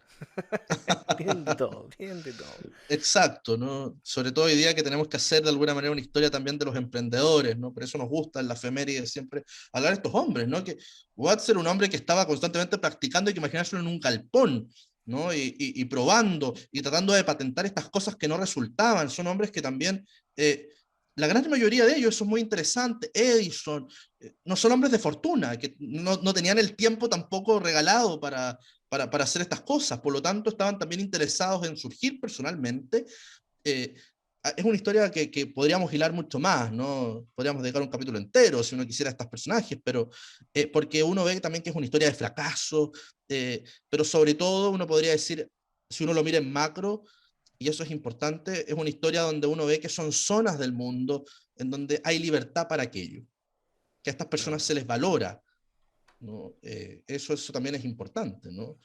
Tienen de todo, tienen de todo. Exacto, ¿no? Sobre todo hoy día que tenemos que hacer de alguna manera una historia también de los emprendedores, ¿no? Por eso nos gusta en la efeméride siempre hablar de estos hombres, ¿no? Que Watts era un hombre que estaba constantemente practicando, hay que imaginárselo en un galpón, ¿no? Y probando y tratando de patentar estas cosas que no resultaban. Son hombres que también, la gran mayoría de ellos, eso es muy interesante, Edison, no son hombres de fortuna, que no tenían el tiempo tampoco regalado para hacer estas cosas. Por lo tanto, estaban también interesados en surgir personalmente. Eh, es una historia que podríamos hilar mucho más, ¿no? Podríamos dedicar un capítulo entero si uno quisiera a estos personajes, pero porque uno ve también que es una historia de fracaso, pero sobre todo uno podría decir, si uno lo mira en macro, y eso es importante, es una historia donde uno ve que son zonas del mundo en donde hay libertad para aquello, que a estas personas se les valora, ¿no? Eso también es importante, ¿no?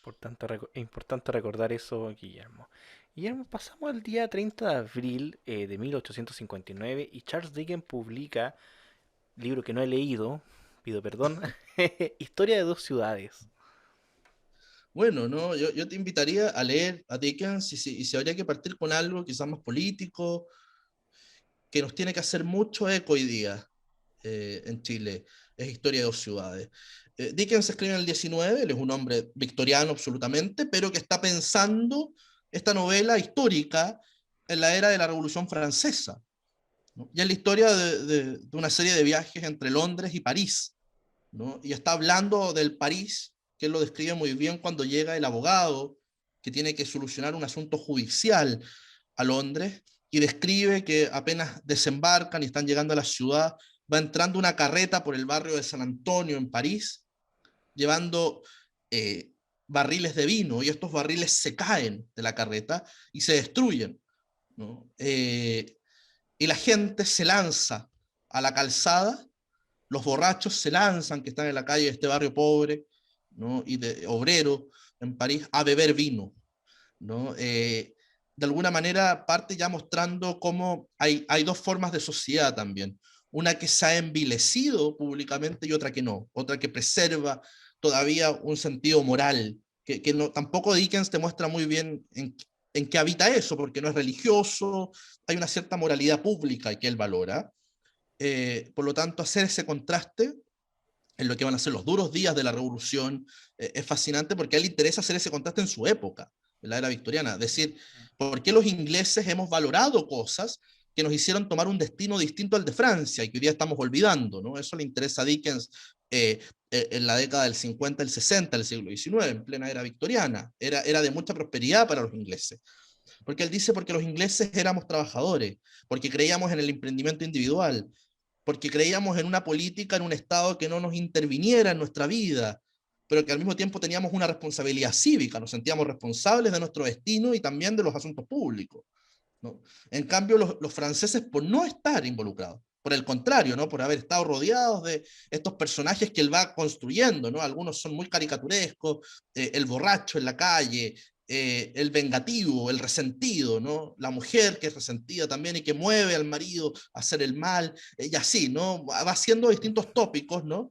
Importante recordar eso, Guillermo. Guillermo, pasamos al día 30 de abril de 1859 y Charles Dickens publica, libro que no he leído, pido perdón, Historia de dos ciudades. Bueno, no, yo te invitaría a leer a Dickens y si habría que partir con algo quizás más político, que nos tiene que hacer mucho eco hoy día en Chile, es Historia de dos ciudades. Dickens escribe en el 19, él es un hombre victoriano absolutamente, pero que está pensando esta novela histórica en la era de la Revolución Francesa, ¿no? Y es la historia de una serie de viajes entre Londres y París, ¿no? Y está hablando del París, que él lo describe muy bien cuando llega el abogado que tiene que solucionar un asunto judicial a Londres, y describe que apenas desembarcan y están llegando a la ciudad, va entrando una carreta por el barrio de San Antonio en París, llevando eh, barriles de vino, y estos barriles se caen de la carreta y se destruyen, ¿no? Y la gente se lanza a la calzada, los borrachos se lanzan, que están en la calle de este barrio pobre, ¿no? Y de obrero en París, a beber vino, ¿no? De alguna manera parte ya mostrando cómo hay dos formas de sociedad también. una que se ha envilecido públicamente y otra que no, otra que preserva todavía un sentido moral, que no, tampoco Dickens te muestra muy bien en qué habita eso, porque no es religioso, hay una cierta moralidad pública que él valora. Por lo tanto, hacer ese contraste en lo que van a ser los duros días de la revolución, es fascinante porque a él le interesa hacer ese contraste en su época, en la era victoriana. Es decir, ¿por qué los ingleses hemos valorado cosas que nos hicieron tomar un destino distinto al de Francia y que hoy día estamos olvidando? ¿No? Eso le interesa a Dickens en la década del 50, el 60 del siglo XIX, en plena era victoriana. Era de mucha prosperidad para los ingleses. Porque él dice, porque los ingleses éramos trabajadores, porque creíamos en el emprendimiento individual, porque creíamos en una política, en un Estado que no nos interviniera en nuestra vida, pero que al mismo tiempo teníamos una responsabilidad cívica, nos sentíamos responsables de nuestro destino y también de los asuntos públicos, ¿no? En cambio, los franceses, por no estar involucrados, por el contrario, ¿no? Por haber estado rodeados de estos personajes que él va construyendo, ¿no? Algunos son muy caricaturescos, el borracho en la calle, el vengativo, el resentido, ¿no? La mujer que es resentida también y que mueve al marido a hacer el mal, y así, ¿no? Va haciendo distintos tópicos, ¿no?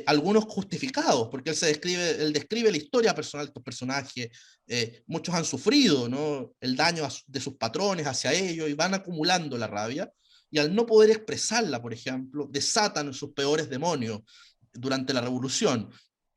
Algunos justificados, porque él describe la historia personal de estos personajes, muchos han sufrido, ¿no? El daño de sus patrones hacia ellos y van acumulando la rabia, y al no poder expresarla, por ejemplo, desatan sus peores demonios durante la revolución.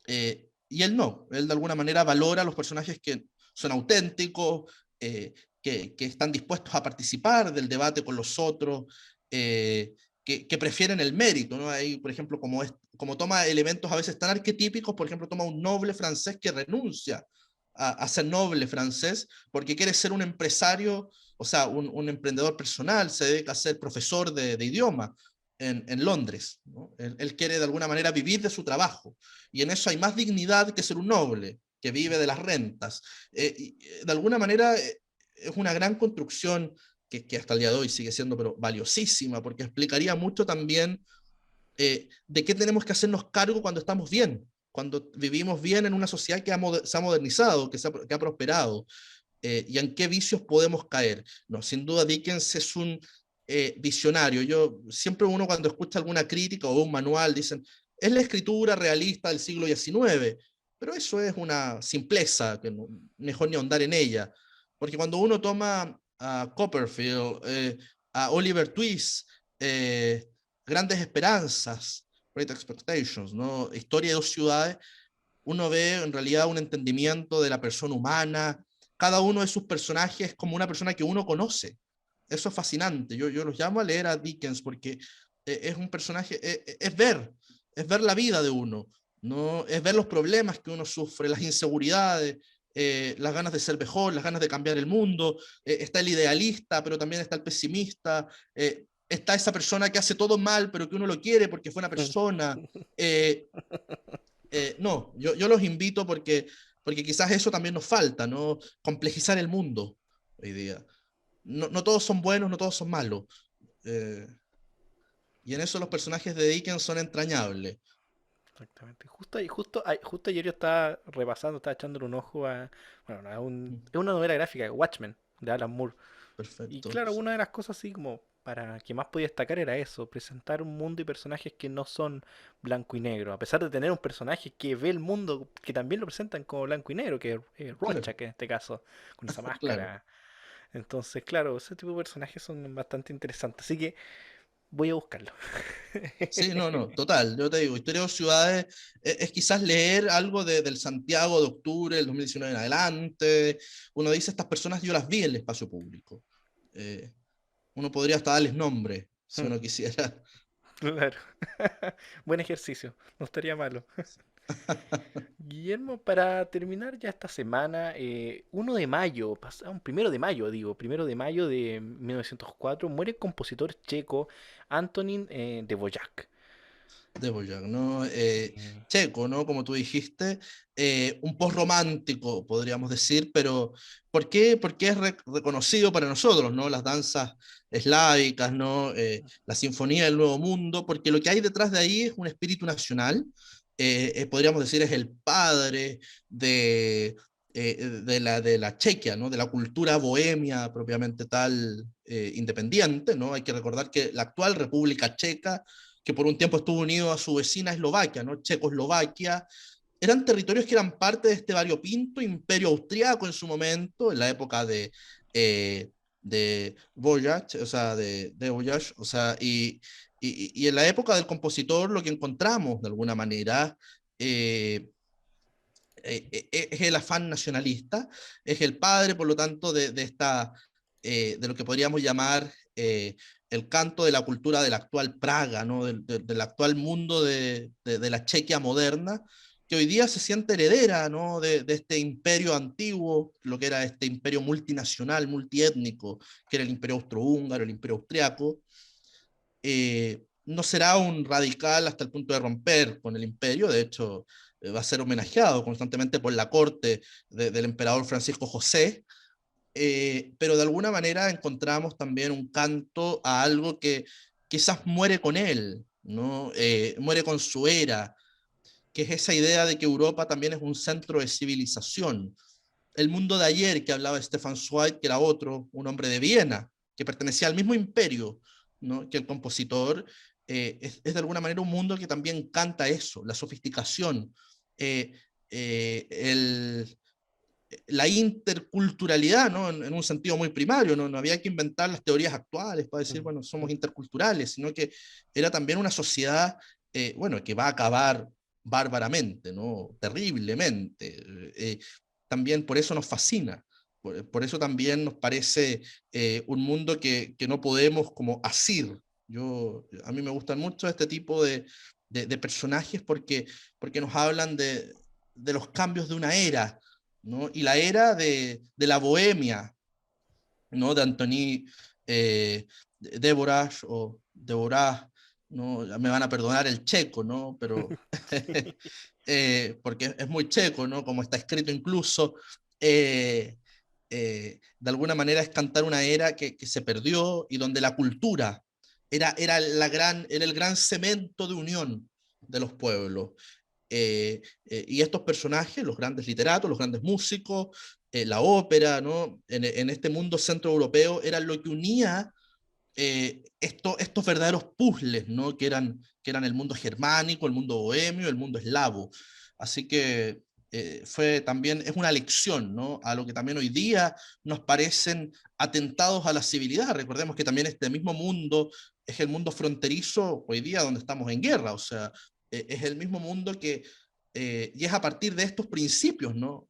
Y él no, él de alguna manera valora a los personajes que son auténticos, que están dispuestos a participar del debate con los otros, que prefieren el mérito, ¿no? Ahí, por ejemplo, como toma elementos a veces tan arquetípicos, por ejemplo, toma un noble francés que renuncia a ser noble francés porque quiere ser un empresario, o sea, un emprendedor personal, se dedica a ser profesor de idioma en Londres, ¿no? Él quiere de alguna manera vivir de su trabajo, y en eso hay más dignidad que ser un noble, que vive de las rentas. De alguna manera es una gran construcción que hasta el día de hoy sigue siendo pero valiosísima, porque explicaría mucho también de qué tenemos que hacernos cargo cuando estamos bien, cuando vivimos bien en una sociedad que se ha modernizado, que ha prosperado, y en qué vicios podemos caer. No, sin duda Dickens es un visionario. Yo siempre uno cuando escucha alguna crítica o un manual dicen, es la escritura realista del siglo XIX, pero eso es una simpleza, que mejor ni ahondar en ella, porque cuando uno toma a Copperfield, a Oliver Twist, eh, Grandes Esperanzas, Great Expectations, ¿no? Historia de dos ciudades, uno ve en realidad un entendimiento de la persona humana, cada uno de sus personajes como una persona que uno conoce. Eso es fascinante. Yo los llamo a leer a Dickens porque es un personaje, es ver la vida de uno, ¿no? Es ver los problemas que uno sufre, las inseguridades, las ganas de ser mejor, las ganas de cambiar el mundo. Está el idealista, pero también está el pesimista. Está esa persona que hace todo mal, pero que uno lo quiere porque fue una persona. Eh, no, yo los invito porque quizás eso también nos falta, ¿no? Complejizar el mundo hoy día. No, no todos son buenos, no todos son malos. Eh, y en eso los personajes de Dickens son entrañables. Exactamente. Justo ayer yo estaba repasando, estaba echándole un ojo a. Bueno, es una novela gráfica, Watchmen, de Alan Moore. Y Perfecto. claro, una de las cosas así como para que más podía destacar era eso, presentar un mundo y personajes que no son blanco y negro, a pesar de tener un personaje que ve el mundo, que también lo presentan como blanco y negro, que es Claro, Rorschach en este caso, con esa claro. máscara. Entonces, claro, ese tipo de personajes son bastante interesantes, así que voy a buscarlo. Sí, no, no, total. Yo te digo, Historia de dos ciudades es quizás leer algo del Santiago de octubre del 2019 en adelante. Uno dice, estas personas yo las vi en el espacio público. Eh, Uno podría hasta darles nombre, si uno quisiera. Claro. Buen ejercicio, no estaría malo. Guillermo, para terminar ya esta semana, 1 de mayo, un 1 de mayo, digo, 1 de mayo de 1904, muere el compositor checo Antonín Dvořák. Dvořák, ¿no? Eh, Checo, ¿no? Como tú dijiste, un post-romántico, podríamos decir, pero ¿por qué? Porque es reconocido para nosotros, ¿no? Las danzas eslávicas, ¿no? La Sinfonía del Nuevo Mundo, porque lo que hay detrás de ahí es un espíritu nacional, podríamos decir es el padre de, de la Chequia, ¿no? De la cultura bohemia propiamente tal, independiente, ¿no? Hay que recordar que la actual República Checa, que por un tiempo estuvo unido a su vecina Eslovaquia, ¿no? Checoslovaquia, eran territorios que eran parte de este variopinto imperio austriaco en su momento, en la época de Voyage, o sea, de Voyage, o sea, y en la época del compositor lo que encontramos de alguna manera es el afán nacionalista, es el padre, por lo tanto, de lo que podríamos llamar el canto de la cultura de la actual Praga, ¿no? Del actual mundo de la Chequia moderna, que hoy día se siente heredera, ¿no? De este imperio antiguo, lo que era este imperio multinacional, multiétnico, que era el imperio austrohúngaro, el imperio austriaco. No será un radical hasta el punto de romper con el imperio, de hecho va a ser homenajeado constantemente por la corte del emperador Francisco José, pero de alguna manera encontramos también un canto a algo que quizás muere con él, ¿no? Muere con su era, que es esa idea de que Europa también es un centro de civilización. El mundo de ayer que hablaba Stefan Zweig, que era otro, un hombre de Viena, que pertenecía al mismo imperio, ¿no? Que el compositor, es de alguna manera un mundo que también canta eso, la sofisticación, eh, eh, el, la interculturalidad, ¿no? En un sentido muy primario, ¿no? No había que inventar las teorías actuales para decir, bueno, somos interculturales, sino que era también una sociedad, bueno, que va a acabar bárbaramente, ¿no? Terriblemente. También por eso nos fascina, por eso también nos parece un mundo que no podemos como asir. A mí me gustan mucho este tipo de personajes porque nos hablan de los cambios de una era, ¿no? Y la era de la bohemia, ¿no? De Antoni Dvořák o Dvořák, ¿no? Ya me van a perdonar el checo, ¿no? Pero porque es muy checo, ¿no? Como está escrito incluso, eh, de alguna manera es cantar una era que se perdió y donde la cultura era el gran cemento de unión de los pueblos. Y estos personajes, los grandes literatos, los grandes músicos, la ópera, ¿no? En este mundo centroeuropeo, eran lo que unía estos verdaderos puzzles, ¿no? Que eran el mundo germánico, el mundo bohemio, el mundo eslavo. Así que fue también, es una lección, ¿no? A lo que también hoy día nos parecen atentados a la civilidad. Recordemos que también este mismo mundo es el mundo fronterizo hoy día donde estamos en guerra, o sea, es el mismo mundo y es a partir de estos principios, ¿no?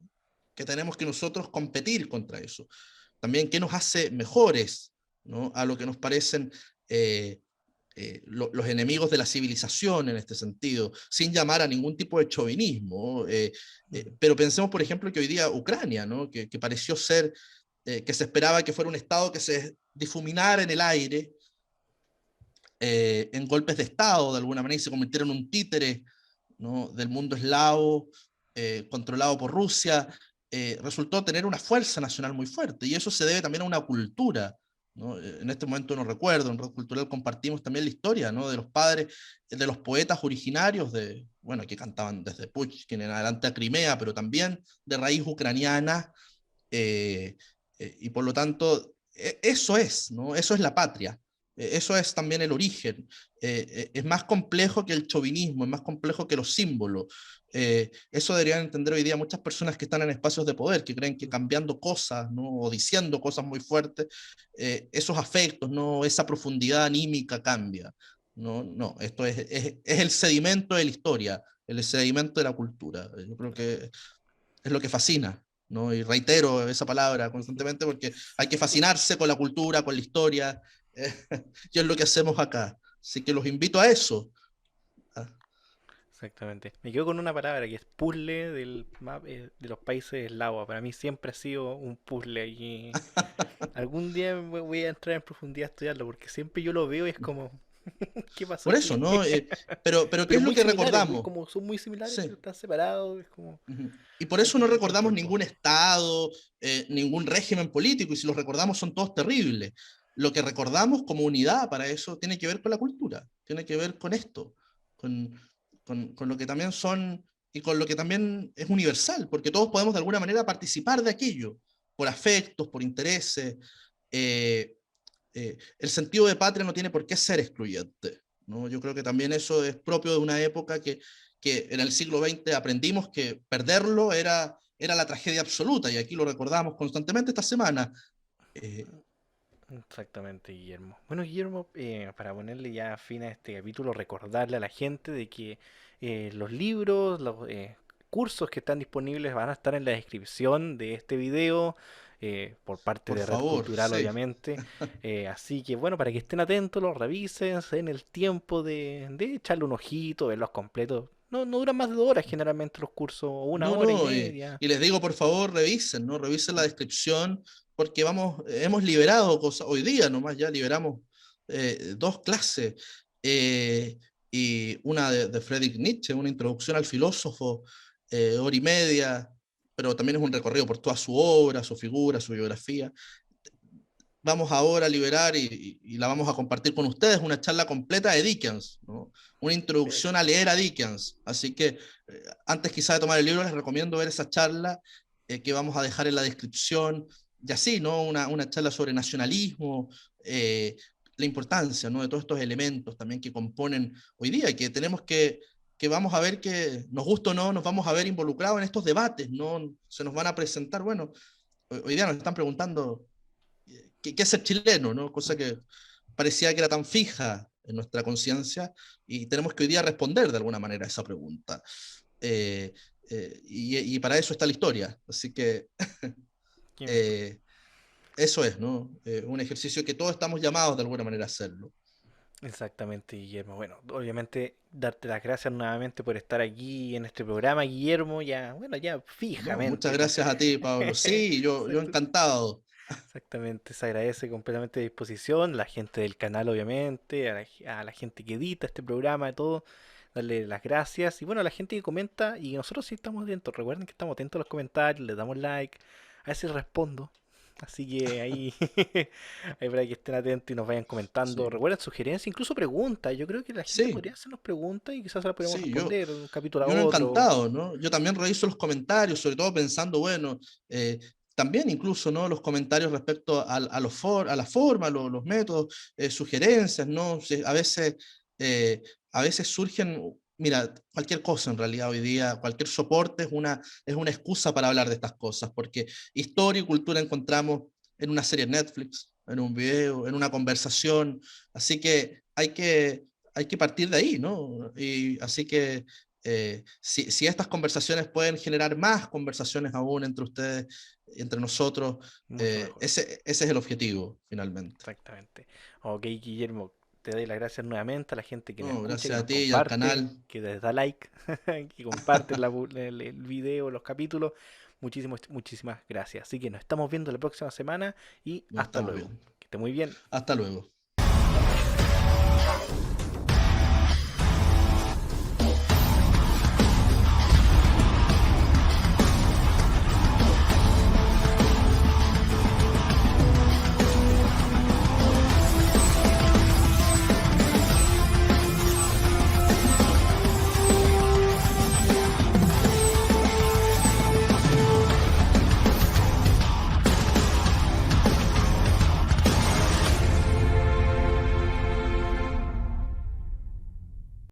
Que tenemos que nosotros competir contra eso. También, ¿qué nos hace mejores, ¿no? A lo que nos parecen los enemigos de la civilización en este sentido, sin llamar a ningún tipo de chauvinismo. Pero pensemos, por ejemplo, que hoy día Ucrania, ¿no? Que pareció ser, que se esperaba que fuera un Estado que se difuminara en el aire, en golpes de Estado, de alguna manera, y se convirtiera en un títere, ¿no? Del mundo eslavo, controlado por Rusia, resultó tener una fuerza nacional muy fuerte, y eso se debe también a una cultura, ¿no? En este momento no recuerdo, en Red Cultural compartimos también la historia, ¿no? De los padres, de los poetas originarios, bueno, que cantaban desde Pushkin en adelante a Crimea, pero también de raíz ucraniana, y por lo tanto, eso es, ¿no? Eso es la patria. Eso es también el origen. Es más complejo que el chauvinismo, es más complejo que los símbolos. Eso deberían entender hoy día muchas personas que están en espacios de poder, que creen que cambiando cosas, ¿no? O diciendo cosas muy fuertes, esos afectos, ¿no? Esa profundidad anímica cambia. No, no, esto es el sedimento de la historia, el sedimento de la cultura. Yo creo que es lo que fascina, ¿no? Y reitero esa palabra constantemente porque hay que fascinarse con la cultura, con la historia, eh, y es lo que hacemos acá. Así que los invito a eso. Ah, Exactamente. Me quedo con una palabra que es puzzle de los países eslavos. Para mí siempre ha sido un puzzle y algún día voy a entrar en profundidad a estudiarlo porque siempre yo lo veo y es como, ¿qué pasó por aquí? eso, ¿no? Pero ¿qué Pero es lo muy que similares, recordamos? como son muy similares, Sí. pero están separados. Es como, Ujú. Y por hay eso que no entender un recordamos poco. ningún Estado, ningún régimen político, y si los recordamos son todos terribles. Lo que recordamos como unidad para eso tiene que ver con la cultura, tiene que ver con esto, con, con lo que también son y con lo que también es universal, porque todos podemos de alguna manera participar de aquello, por afectos, por intereses. eh, el sentido de patria no tiene por qué ser excluyente, ¿no? Yo creo que también eso es propio de una época que en el siglo XX aprendimos que perderlo era la tragedia absoluta, y aquí lo recordamos constantemente esta semana. Eh, Exactamente, Guillermo. Bueno, Guillermo, para ponerle ya fin a este capítulo, recordarle a la gente de que los libros, los cursos que están disponibles van a estar en la descripción de este video, por parte por de Red favor, Cultural, sí. obviamente. Así que, bueno, para que estén atentos, los revisen, se den el tiempo de echarle un ojito, verlos completos. No, no duran más de 2 horas generalmente los cursos, o una No, hora y no, media. y les digo, por favor, revisen, ¿no? Revisen la descripción, porque hemos liberado cosas, hoy día nomás ya liberamos dos clases, eh, y una de Friedrich Nietzsche, una introducción al filósofo, hora y media, pero también es un recorrido por toda su obra, su figura, su biografía. Vamos ahora a liberar y la vamos a compartir con ustedes, una charla completa de Dickens, ¿no? Una introducción a leer a Dickens. Así que antes quizá de tomar el libro, les recomiendo ver esa charla que vamos a dejar en la descripción, y así, ¿no? Una charla sobre nacionalismo, la importancia, ¿no? De todos estos elementos también que componen hoy día, y que tenemos que vamos a ver que, nos gusta o no, nos vamos a ver involucrados en estos debates, ¿no? Se nos van a presentar, bueno, hoy día nos están preguntando qué es ser chileno, ¿no? Cosa que parecía que era tan fija en nuestra conciencia, y tenemos que hoy día responder de alguna manera a esa pregunta. Y para eso está la historia. Así que Qué mejor. eh, eso es, ¿no? Un ejercicio que todos estamos llamados de alguna manera a hacerlo. Exactamente, Guillermo. Bueno, obviamente darte las gracias nuevamente por estar aquí en este programa, Guillermo, ya, bueno, ya No, muchas fijamente. gracias a ti, Pablo. Sí, yo Exacto. encantado. Exactamente, se agradece completamente de disposición, la gente del canal obviamente, a la gente que edita este programa y todo, darle las gracias y bueno, a la gente que comenta y nosotros sí estamos atentos, recuerden que estamos atentos a los comentarios, les damos like, a veces respondo, así que ahí, ahí para que estén atentos y nos vayan comentando, Sí, recuerden sugerencias, incluso preguntas, yo creo que la gente sí, podría hacernos preguntas y quizás las podríamos sí, yo, responder de un capítulo a Yo no otro. encantado, ¿no? Yo también reviso los comentarios, sobre todo pensando, bueno, también incluso, ¿no? Los comentarios respecto a la forma, los métodos, sugerencias, ¿no? Eh, a veces surgen, mira, cualquier cosa en realidad hoy día, cualquier soporte es una excusa para hablar de estas cosas, porque historia y cultura encontramos en una serie de Netflix, en un video, en una conversación, así que hay que partir de ahí, ¿no? Y así que si estas conversaciones pueden generar más conversaciones aún entre ustedes, entre nosotros, Mucho mejor. ese es el objetivo, finalmente. Exactamente. Ok, Guillermo, te doy las gracias nuevamente a la gente que nos No, escucha, que gracias a nos ti y al comparte, canal. que les da like, que comparte el video, los capítulos. Muchísimas gracias. Así que nos estamos viendo la próxima semana y Nos hasta estamos luego. viendo. Que esté muy bien. Hasta luego.